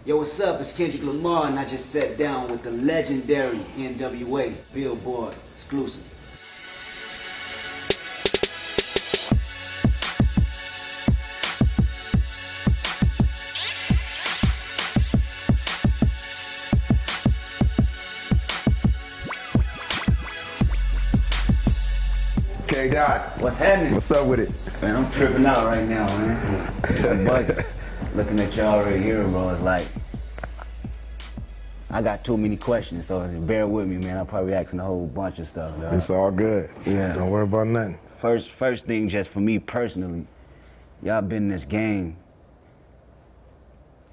Yo, what's up? It's Kendrick Lamar, and I just sat down with the legendary NWA Billboard exclusive. K Dot, What's happening? what's up with it? Man, I'm tripping out right now, man. I'm bugging. Looking at y'all right here, bro, it's like, I got too many questions, so bear with me, man. I'll probably asking a whole bunch of stuff, dog. It's all good. Yeah. Don't worry about nothing. First thing, just for me personally, y'all been in this game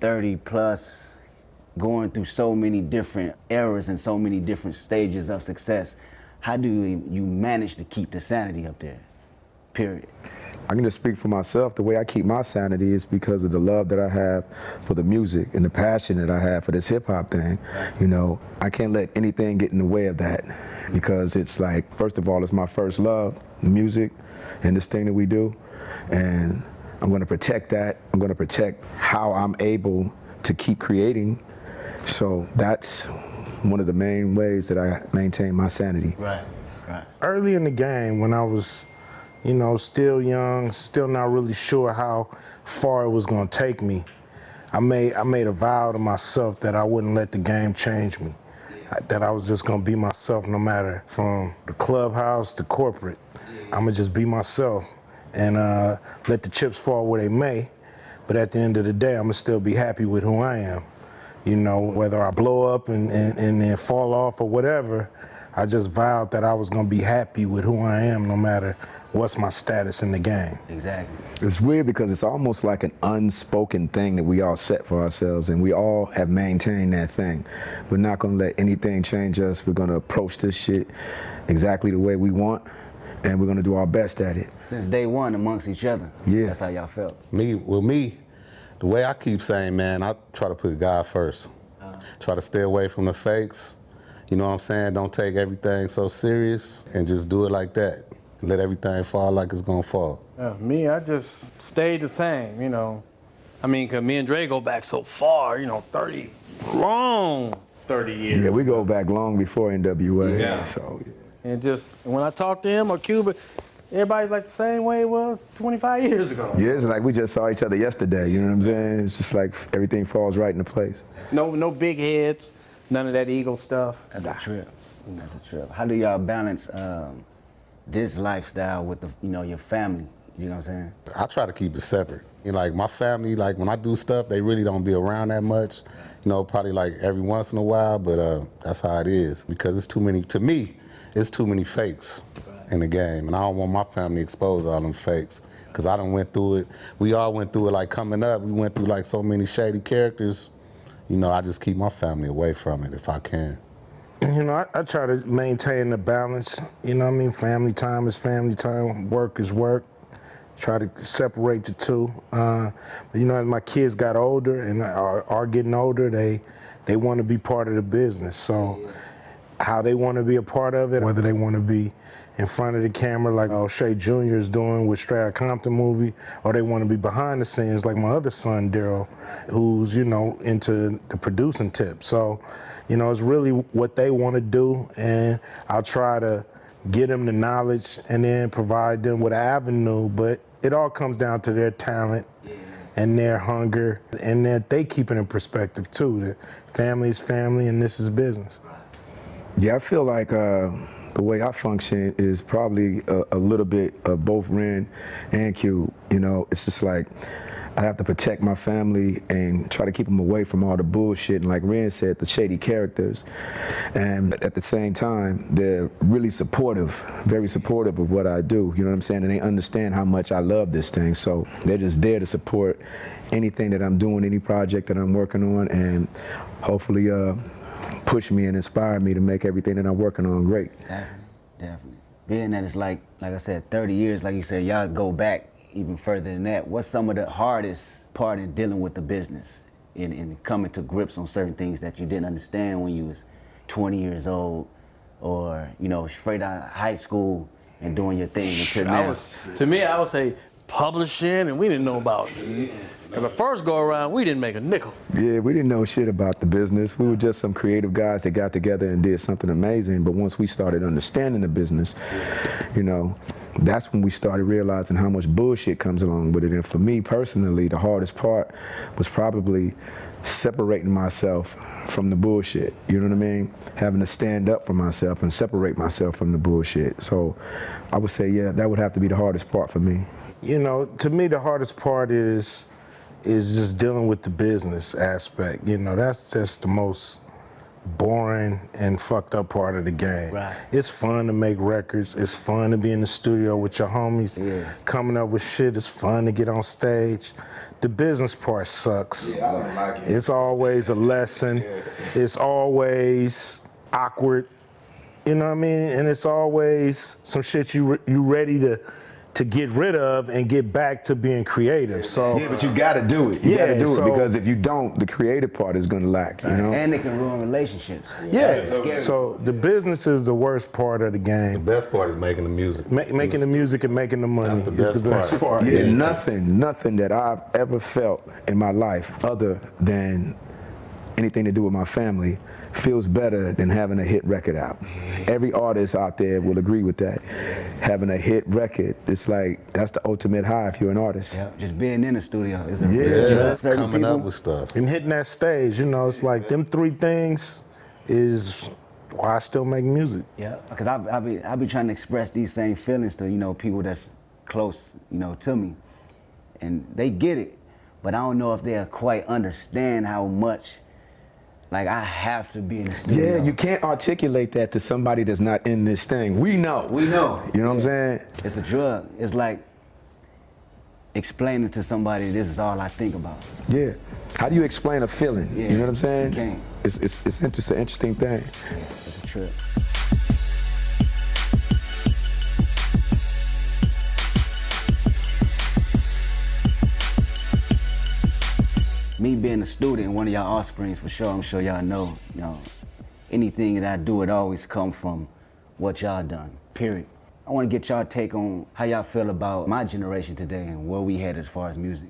30 plus, going through so many different eras and so many different stages of success. How do you manage to keep the sanity up there, period? I can just speak for myself. The way I keep my sanity is because of the love that I have for the music and the passion that I have for this hip hop thing. You know, I can't let anything get in the way of that because it's like, first of all, it's my first love, the music and this thing that we do. And I'm gonna protect that. I'm gonna protect how I'm able to keep creating. So that's one of the main ways that I maintain my sanity. Right. Early in the game, when I was, you know, still young, still not really sure how far it was gonna take me, I made a vow to myself that I wouldn't let the game change me. That I was just gonna be myself no matter from the clubhouse to corporate. I'ma just be myself and let the chips fall where they may, but at the end of the day, I'ma still be happy with who I am. You know, whether I blow up and then fall off or whatever, I just vowed that I was gonna be happy with who I am no matter what's my status in the game. Exactly. It's weird because it's almost like an unspoken thing that we all set for ourselves, and we all have maintained that thing. We're not gonna let anything change us. We're gonna approach this shit exactly the way we want, and we're gonna do our best at it. Since day one amongst each other. Yeah. That's how y'all felt. Me, the way I keep saying, man, I try to put God first. Try to stay away from the fakes. You know what I'm saying? Don't take everything so serious and just do it like that. Let everything fall like it's gonna fall. Me, I just stayed the same, you know. I mean, 'cause me and Dre go back so far, you know, 30 years. Yeah, we go back long before NWA. Yeah. So. And just, when I talk to him or Cuba, everybody's like the same way it was 25 years ago. Yeah, it's like we just saw each other yesterday, you know what I'm saying? It's just like everything falls right into place. No big heads, none of that ego stuff. That's a trip. That's a trip. How do y'all balance this lifestyle with your family? You know what I'm saying? I try to keep it separate. You know, like my family, like when I do stuff, they really don't be around that much. You know, probably like every once in a while, but that's how it is. Because it's too many, to me, it's too many fakes in the game. And I don't want my family exposed to all them fakes. Because I done went through it. We all went through it, like coming up, we went through like so many shady characters. You know, I just keep my family away from it if I can. You know, I try to maintain the balance. You know what I mean? Family time is family time, work is work. Try to separate the two. But you know, as my kids got older and are getting older, they want to be part of the business. So how they want to be a part of it, whether they want to be in front of the camera like O'Shea Jr. is doing with Straight Outta Compton movie, or they want to be behind the scenes like my other son, Daryl, who's, you know, into the producing tip. So, you know, it's really what they want to do, and I'll try to get them the knowledge and then provide them with an avenue, but it all comes down to their talent and their hunger, and that they keep it in perspective too, that family is family and this is business. Yeah, I feel like the way I function is probably a little bit of both Ren and Cube. You know, it's just like I have to protect my family and try to keep them away from all the bullshit and, like Ren said, the shady characters. And at the same time, they're really supportive, very supportive of what I do. You know what I'm saying? And they understand how much I love this thing. So they're just there to support anything that I'm doing, any project that I'm working on, and hopefully push me and inspire me to make everything that I'm working on great. Definitely. Being that it's like I said, 30 years, like you said, y'all go back even further than that. What's some of the hardest part in dealing with the business, in coming to grips on certain things that you didn't understand when you was 20 years old, or, you know, straight out of high school and doing your thing until now? To me, I would say publishing, and we didn't know about it. And the first go around, we didn't make a nickel. Yeah, we didn't know shit about the business. We were just some creative guys that got together and did something amazing. But once we started understanding the business, you know, that's when we started realizing how much bullshit comes along with it. And for me personally, the hardest part was probably separating myself from the bullshit. You know what I mean? Having to stand up for myself and separate myself from the bullshit. So I would say, yeah, that would have to be the hardest part for me. You know, to me, the hardest part is just dealing with the business aspect. You know, that's just the most boring and fucked up part of the game. Right. It's fun to make records. It's fun to be in the studio with your homies, coming up with shit. It's fun to get on stage. The business part sucks. Yeah, I don't like it. It's always a lesson. It's always awkward. You know what I mean? And it's always some shit you ready to get rid of and get back to being creative. So Yeah, but you gotta do it. You gotta do so- it because if you don't, the creative part is gonna lack, you know? And it can ruin relationships. yeah, scary. so the business is the worst part of the The game. best part is making the music. Making the music and making the money That's the is the best best part. part. Yeah, nothing that I've ever felt in my life other than anything to do with my family feels better than having a hit record out. Every artist out there will agree with that. Having a hit record, it's like, that's the ultimate high if you're an artist. Yeah, just being in the studio is a Yeah, certain coming people, up with stuff. And hitting that stage, you know, it's like them three things is why I still make music. Yeah, because I be trying to express these same feelings to, you know, people that's close, you know, to me, and they get it, but I don't know if they'll quite understand how much, like, I have to be in the studio. Yeah, you can't articulate that to somebody that's not in this thing. We know. We know. You know what I'm saying? It's a drug. It's like explaining to somebody this is all I think about. Yeah. How do you explain a feeling? Yeah, You know what I'm saying? you can't. It's an interesting thing. It's a trip. Me being a student, one of y'all offsprings for sure, I'm sure y'all know, you know, anything that I do, it always come from what y'all done, period. I want to get y'all take on how y'all feel about my generation today and where we head as far as music.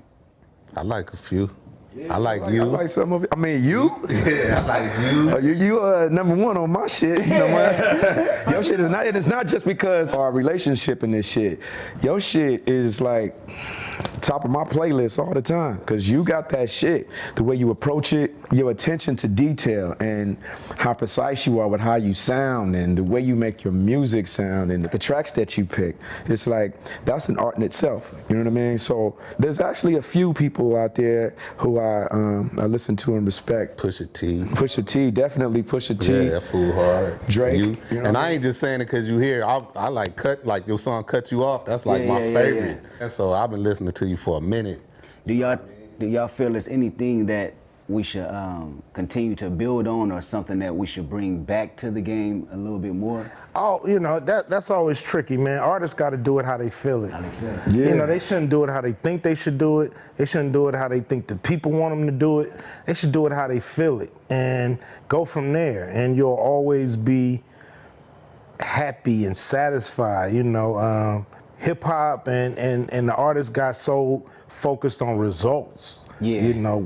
I like a few. I like you. I like some of it. I mean, you? Yeah, I like you. You number one on my shit. You know what? Your shit is not, and it's not just because our relationship and this shit. Your shit is like top of my playlist all the time, because you got that shit, the way you approach it, your attention to detail, and how precise you are with how you sound, and the way you make your music sound, and the tracks that you pick. It's like, that's an art in itself. You know what I mean? So there's actually a few people out there who I listen to and respect. Pusha T. Pusha T, definitely Pusha T. Yeah, that fool hard. Drake, You. you know And what I I ain't just saying it because you here. I like like your song Cut You Off. That's like Yeah, my yeah, yeah, favorite. And so I've been listening to you for a minute. Do y'all feel there's anything that we should continue to build on, or something that we should bring back to the game a little bit more? Oh, you know, that's always tricky, man. Artists got to do it how they feel it. How they feel? Yeah. You know, they shouldn't do it how they think they should do it. They shouldn't do it how they think the people want them to do it. They should do it how they feel it and go from there. And you'll always be happy and satisfied. You know, hip hop and the artists got so focused on results. Yeah. You know,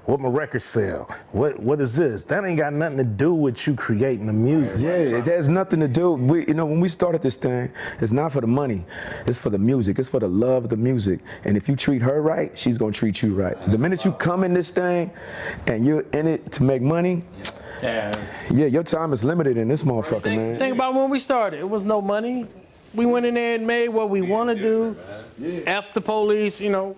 what my record sell? What is this? That ain't got nothing to do with you creating the music. Yeah, it has nothing to do. You know, when we started this thing, it's not for the money. It's for the music. It's for the love of the music. And if you treat her right, she's gonna treat you right. The minute you come in this thing, and you're in it to make money, yeah, your time is limited in this motherfucker, man. Think about when we started. It was no money. We went in there and made what we want to do. F the police, you know,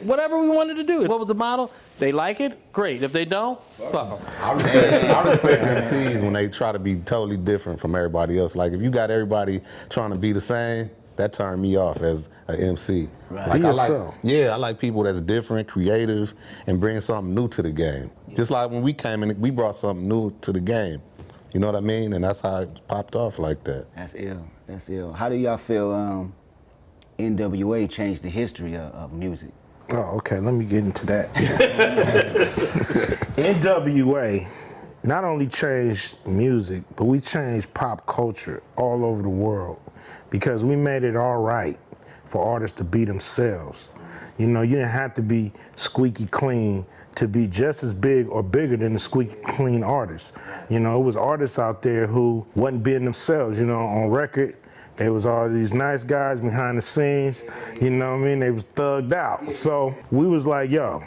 whatever we wanted to do. What was the model? They like it, great. If they don't, fuck them. I respect MCs when they try to be totally different from everybody else. Like if you got everybody trying to be the same, that turned me off as an MC. Right. Like Be I like, yourself. yeah, I like people that's different, creative, and bring something new to the game. Just like when we came in, we brought something new to the game. You know what I mean? And that's how it popped off like that. That's ill. That's ill. How do y'all feel NWA changed the history of music? Oh, okay, let me get into that. NWA not only changed music, but we changed pop culture all over the world because we made it all right for artists to be themselves. You know, you didn't have to be squeaky clean to be just as big or bigger than the squeaky clean artists. You know, it was artists out there who wasn't being themselves. You know, on record, there was all these nice guys behind the scenes. You know what I mean? They was thugged out. So we was like, yo,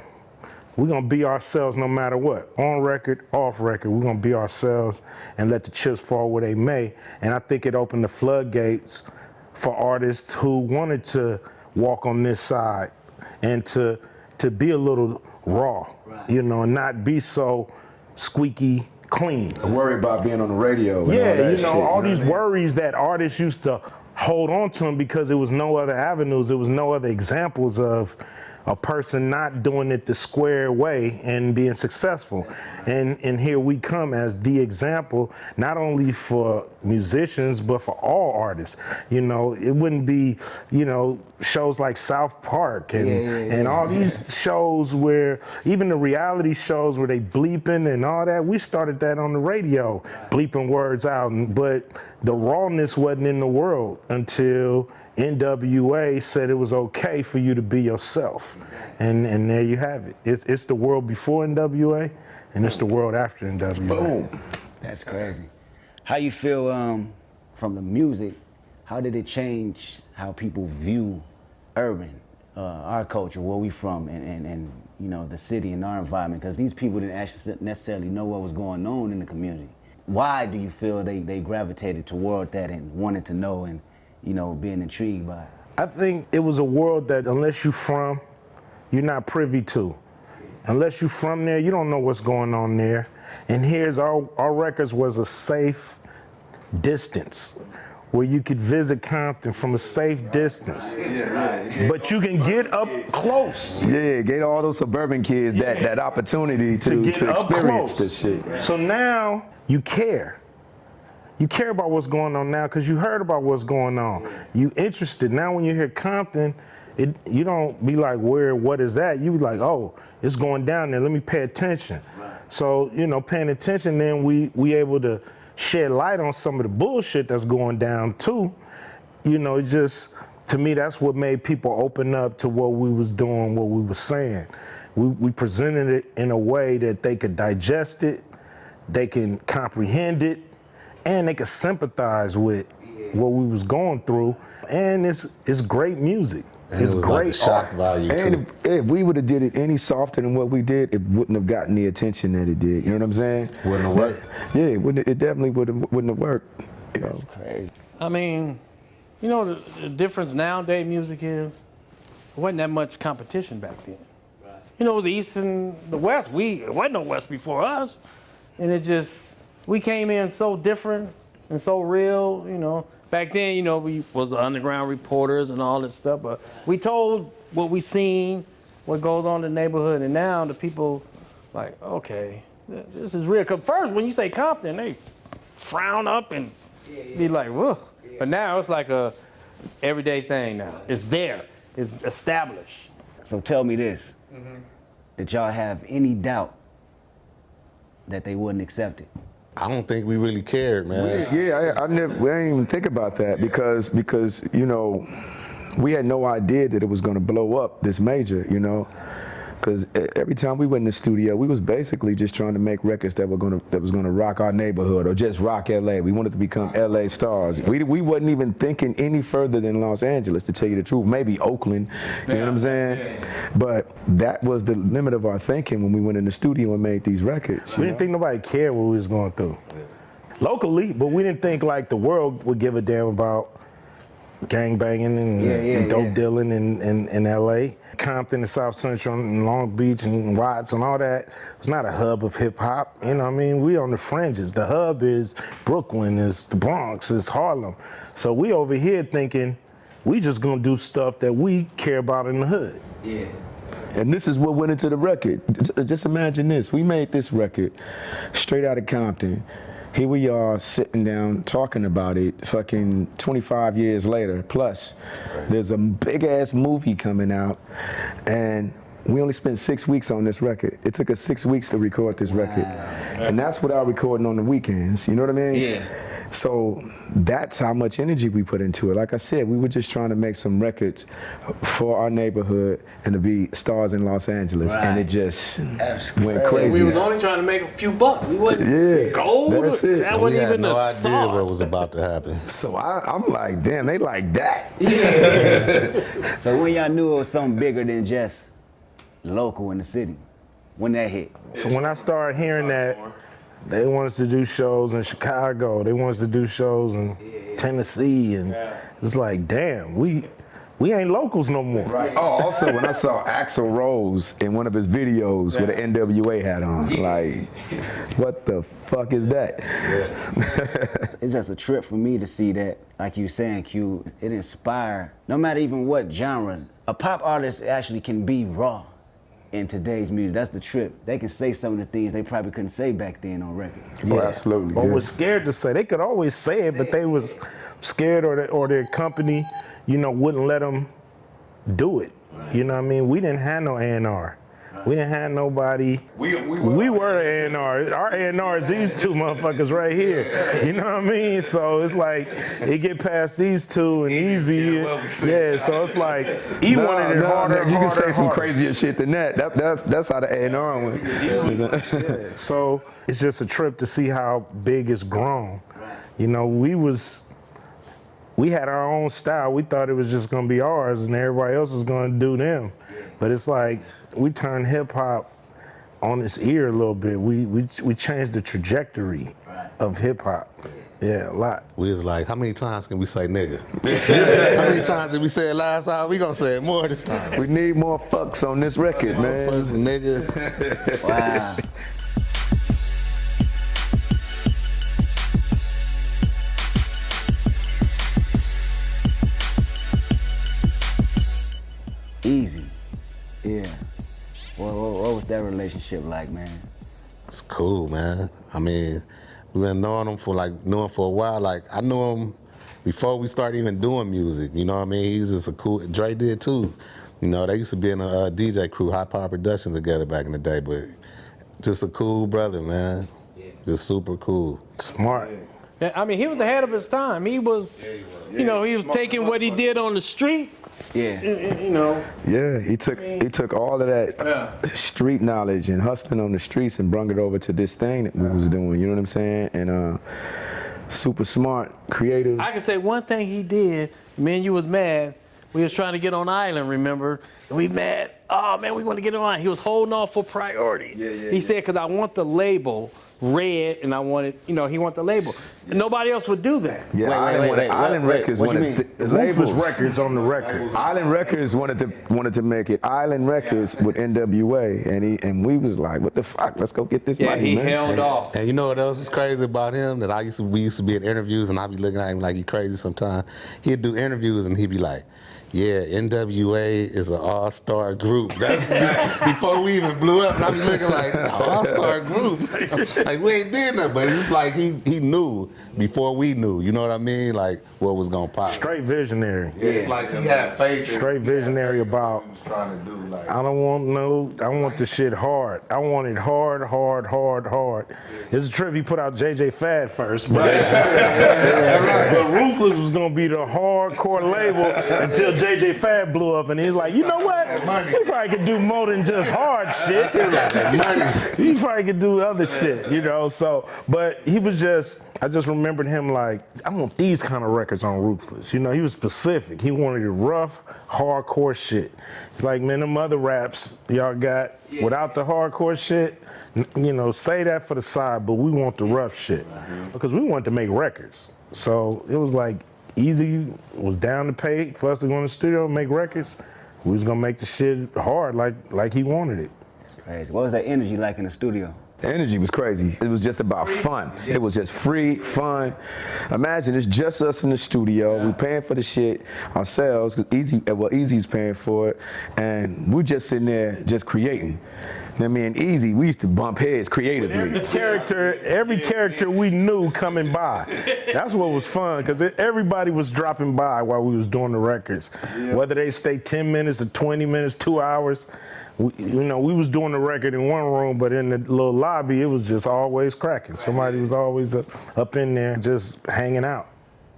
we're gonna be ourselves no matter what. On record, off record, we're gonna be ourselves and let the chips fall where they may. And I think it opened the floodgates for artists who wanted to walk on this side and to be a little raw, you know, and not be so squeaky clean. Worry about being on the radio. And all Yeah, that you know, shit, all you these what I mean? worries that artists used to hold on to them because there was no other avenues, there was no other examples of a person not doing it the square way and being successful. And here we come as the example, not only for musicians, but for all artists. You know, it wouldn't be, you know, shows like South Park and all these shows where, even the reality shows where they bleeping and all that, we started that on the radio, bleeping words out. But the rawness wasn't in the world until NWA said it was okay for you to be yourself. And there you have it. It's the world before NWA and it's the world after NWA. Boom. That's crazy. How you feel from the music? How did it change how people view urban, our culture, where we from, and you know, the city and our environment? Because these people didn't actually necessarily know what was going on in the community. Why do you feel they gravitated toward that and wanted to know and, you know, being intrigued by it? I think it was a world that unless you're from, you're not privy to. Unless you're from there, you don't know what's going on there. And here's our records was a safe distance where you could visit Compton from a safe distance. But you can get up close. Yeah, get all those suburban kids that opportunity to get up experience close. this shit. So now you care. You care about what's going on now because you heard about what's going on. You interested. Now when you hear Compton, you don't be like, what is that? You be like, oh, it's going down there. Let me pay attention. So, you know, paying attention, then we able to shed light on some of the bullshit that's going down too. You know, it just, to me, that's what made people open up to what we was doing, what we was saying. We presented it in a way that they could digest it, they can comprehend it, and they could sympathize with what we was going through. And it's great music. And It's it was like a great shock art. value And too. if we would have did it any softer than what we did, it wouldn't have gotten the attention that it did. You know what I'm saying? Wouldn't have worked. Yeah, it definitely wouldn't have worked. You know? Crazy. I mean, you know the difference nowadays music is, there wasn't that much competition back then. You know, it was the East and the West. It wasn't no West before us. And it just, we came in so different and so real, you know. Back then, you know, we was the underground reporters and all that stuff, but we told what we seen, what goes on in the neighborhood, and now the people like, okay, this is real. 'Cause first, when you say Compton, they frown up and be like, whoa. But now it's like a everyday thing now. It's there, it's established. So tell me this, did y'all have any doubt that they wouldn't accept it? I don't think we really cared, man. Yeah, I didn't even think about that because you know, we had no idea that it was going to blow up this major, you know, because every time we went in the studio, we was basically just trying to make records that was going to rock our neighborhood or just rock LA. We wanted to become LA stars. We wasn't even thinking any further than Los Angeles, to tell you the truth. Maybe Oakland, you know what I'm saying? But that was the limit of our thinking when we went in the studio and made these records. We didn't think nobody cared what we was going through. Locally, but we didn't think like the world would give a damn about gang banging and dope dealing in LA. Compton and South Central and Long Beach and Watts and all that. It's not a hub of hip hop. You know what I mean? We on the fringes. The hub is Brooklyn, is the Bronx, is Harlem. So we over here thinking we just gonna do stuff that we care about in the hood. Yeah. And this is what went into the record. Just imagine this. We made this record straight out of Compton. Here we are sitting down talking about it fucking 25 years later. Plus, there's a big ass movie coming out and we only spent 6 weeks on this record. It took us 6 weeks to record this record. And that's without recording on the weekends. You know what I mean? Yeah. So that's how much energy we put into it. Like I said, we were just trying to make some records for our neighborhood and to be stars in Los Angeles, and it just went crazy. We was only trying to make a few bucks. We wasn't gold. that's it. That We wasn't had even no a idea thought. what was about to happen. So I'm like, damn, they like that. So when y'all knew it was something bigger than just local in the city, when that hit? So when I started hearing that, they want us to do shows in Chicago, they want us to do shows in Tennessee, and it's like, damn, we ain't locals no more. Right. Oh, also when I saw Axl Rose in one of his videos with an NWA hat on, like, what the fuck is that? It's just a trip for me to see that, like you saying, Q, it inspired, no matter even what genre, a pop artist actually can be raw in today's music. That's the trip. They can say some of the things they probably couldn't say back then on record. Oh, absolutely. Or yeah. was scared to say. They could always say it, but they was scared, or their company, wouldn't let them do it. You know what I mean? We didn't have no A&R. We didn't have nobody. We were the A&R. Our A&R is these two motherfuckers right here. You know what I mean? So it's like, it get past these two and easy. Yeah, so it's like, he wanted it harder, you can harder, say some harder. crazier shit than that. That's how the A&R went. Yeah, so it's just a trip to see how big it's grown. We had our own style. We thought it was just gonna be ours and everybody else was gonna do them. But it's like, we turned hip hop on its ear a little bit. We changed the trajectory of hip hop. Yeah, a lot. We was like, how many times can we say nigga? How many times did we say it last time? We gonna say it more this time. We need more fucks on this record, man. Fuck, nigga. Wow. Easy. Yeah. What was that relationship like, man? It's cool, man. I mean, we've been knowing him for a while. Like, I knew him before we started even doing music. You know what I mean? He's just a cool. Dre did too. They used to be in a DJ crew, High Power Productions, together back in the day. But just a cool brother, man. Just super cool. Smart. Yeah, I mean, he was ahead of his time. He was, he was taking what he did on the street. Yeah. Yeah, he took all of that street knowledge and hustling on the streets and brung it over to this thing that we was doing. You know what I'm saying? And super smart, creative. I can say one thing he did. Me and you was mad. We was trying to get on Island, remember? We mad. Oh man, we want to get on Island. He was holding off for priority. He said, because I want the label red, and I wanted, he wanted the label. Nobody else would do that. Yeah, Island Records What you wanted mean? Ruthless Records on the records. Island Records wanted to make it Island Records with NWA, and we was like, what the fuck? Let's go get this money, he man. held off. And you know what else is crazy about him? That we used to be in interviews, and I'd be looking at him like he crazy sometimes. He'd do interviews, and he'd be like, yeah, NWA is an all-star group. Before we even blew up, and I was looking like, all-star group? Like, we ain't did nothing, but it's like he knew before we knew, you know what I mean? Like, what was gonna pop. Straight visionary. It's like he had faith in Straight visionary about, trying to do, like, I want the shit hard. I want it hard, hard, hard, hard. It's a trip he put out JJ Fad first, but Ruthless was gonna be the hardcore label until JJ Fad blew up, and he's like, you know what? He probably could do more than just hard shit. He probably could do other shit, so, but he was I just remembered him like, I want these kind of records on Ruthless. He was specific. He wanted it rough, hardcore shit. He's like, man, them other raps y'all got without the hardcore shit, say that for the side, but we want the rough shit. Because we wanted to make records. So it was like, Easy was down to pay for us to go in the studio and make records. We was gonna make the shit hard like he wanted it. It's crazy. What was that energy like in the studio? The energy was crazy. It was just about fun. It was just free, fun. Imagine it's just us in the studio. We paying for the shit ourselves, because Easy's paying for it, and we're just sitting there just creating. I mean, Easy, we used to bump heads creatively. Every character we knew coming by. That's what was fun, because everybody was dropping by while we was doing the records. Whether they stay 10 minutes or 20 minutes, 2 hours. We was doing the record in one room, but in the little lobby, it was just always cracking. Somebody was always up in there just hanging out.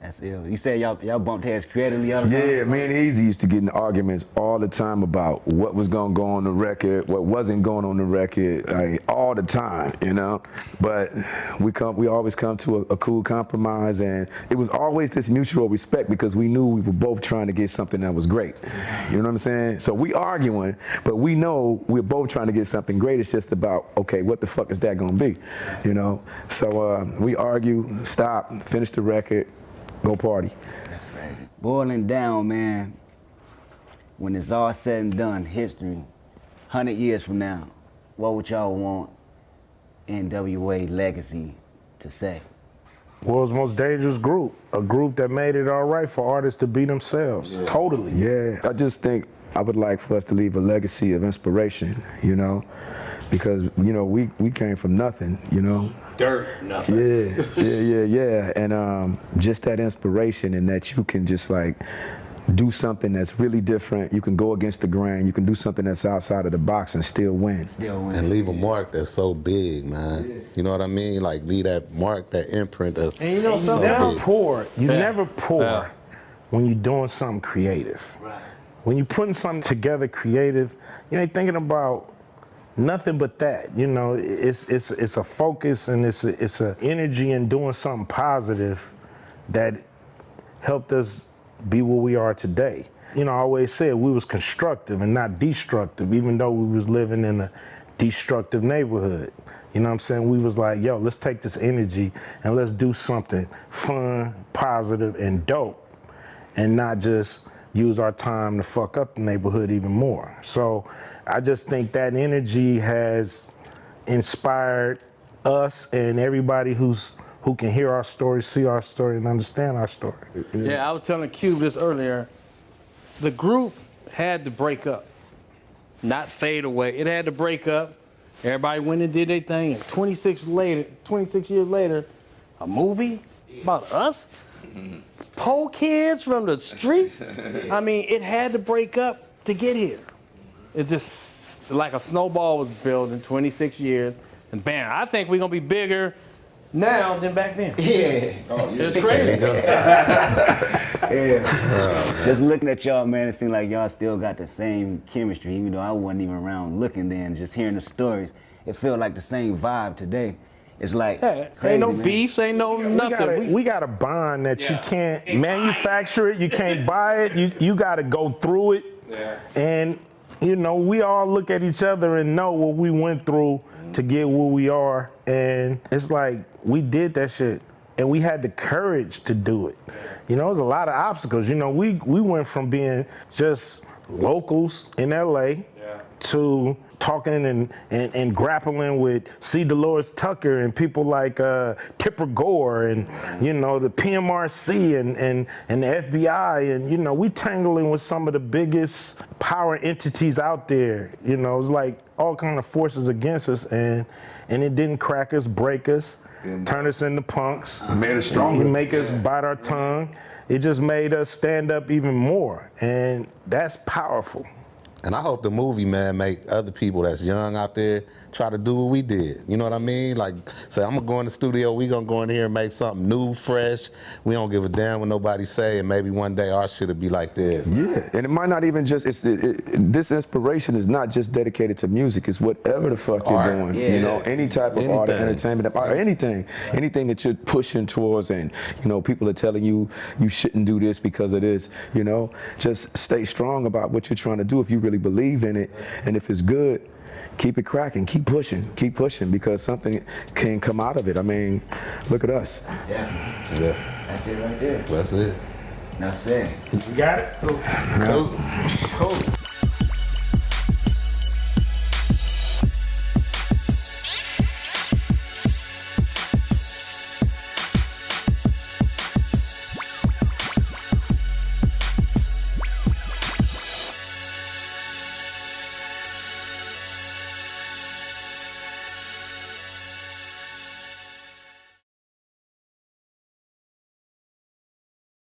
That's ill. You said y'all bumped heads creatively all the time? Yeah, me and Easy used to get in arguments all the time about what was gonna go on the record, what wasn't going on the record, like all the time, you know. But we always come to a cool compromise, and it was always this mutual respect because we knew we were both trying to get something that was great. You know what I'm saying? So we arguing, but we know we're both trying to get something great. It's just about, okay, what the fuck is that gonna be, you know? So we argue, stop, finish the record. Go party. That's crazy. Boiling down, man, when it's all said and done, history, 100 years from now, what would y'all want NWA legacy to say? World's most dangerous group. A group that made it all right for artists to be themselves. Yeah. Totally. Yeah, I just think I would like for us to leave a legacy of inspiration, you know, because, you know, we came from nothing, you know. Dirt, nothing. Yeah. And just that inspiration, and that you can just like do something that's really different. You can go against the grain. You can do something that's outside of the box and still win. And leave a mark that's so big, man. Yeah. You know what I mean? Like leave that mark, that imprint that's and you know, so big. You never pour Yeah. when you're doing something creative. Right. When you're putting something together creative, you ain't thinking about nothing but that. You know, it's a focus, and it's a energy in doing something positive that helped us be what we are today. You know, I always said we was constructive and not destructive, even though we was living in a destructive neighborhood. You know what I'm saying? We was like, yo, let's take this energy and let's do something fun, positive, and dope, and not just use our time to fuck up the neighborhood even more. So I just think that energy has inspired us and everybody who can hear our story, see our story, and understand our story. Yeah, I was telling Cube this earlier. The group had to break up, not fade away. It had to break up. Everybody went and did their thing, and 26 years later, a movie about us? Poor kids from the streets? I mean, it had to break up to get here. It just, like a snowball was built in 26 years, and bam, I think we're gonna be bigger now than back then. Yeah. Oh, yeah. It's crazy. Yeah. Just looking at y'all, man, it seems like y'all still got the same chemistry, even though I wasn't even around looking then. Just hearing the stories, it felt like the same vibe today. It's like crazy, ain't no man. beefs, ain't no nothing. We got a bond that you can't manufacture it, you can't buy it, you gotta go through it. Yeah. And you know, we all look at each other and know what we went through to get where we are. And it's like, we did that shit and we had the courage to do it. You know, there's a lot of obstacles. You know, we went from being just locals in LA to talking and grappling with C. Dolores Tucker and people like Tipper Gore and, you know, the PMRC and the FBI. And, you know, we tangling with some of the biggest power entities out there. You know, it's like all kind of forces against us, and it didn't crack us, break us, turn us into punks. Made us stronger. Make us bite our tongue. It just made us stand up even more, and that's powerful. And I hope the movie, man, make other people that's young out there try to do what we did. You know what I mean? Like, say, I'm gonna go in the studio, we gonna go in here and make something new, fresh. We don't give a damn what nobody say, and maybe one day our shit'll be like this. Yeah, and it might not even just, this inspiration is not just dedicated to music, it's whatever the fuck you're doing. Yeah. You know, any type of art or entertainment, or anything that you're pushing towards, and, you know, people are telling you, you shouldn't do this because of this, you know, just stay strong about what you're trying to do if you really believe in it, and if it's good, keep it cracking, keep pushing, because something can come out of it. I mean, look at us. Yeah. That's it right there. That's it. That's it. You got it? Cool.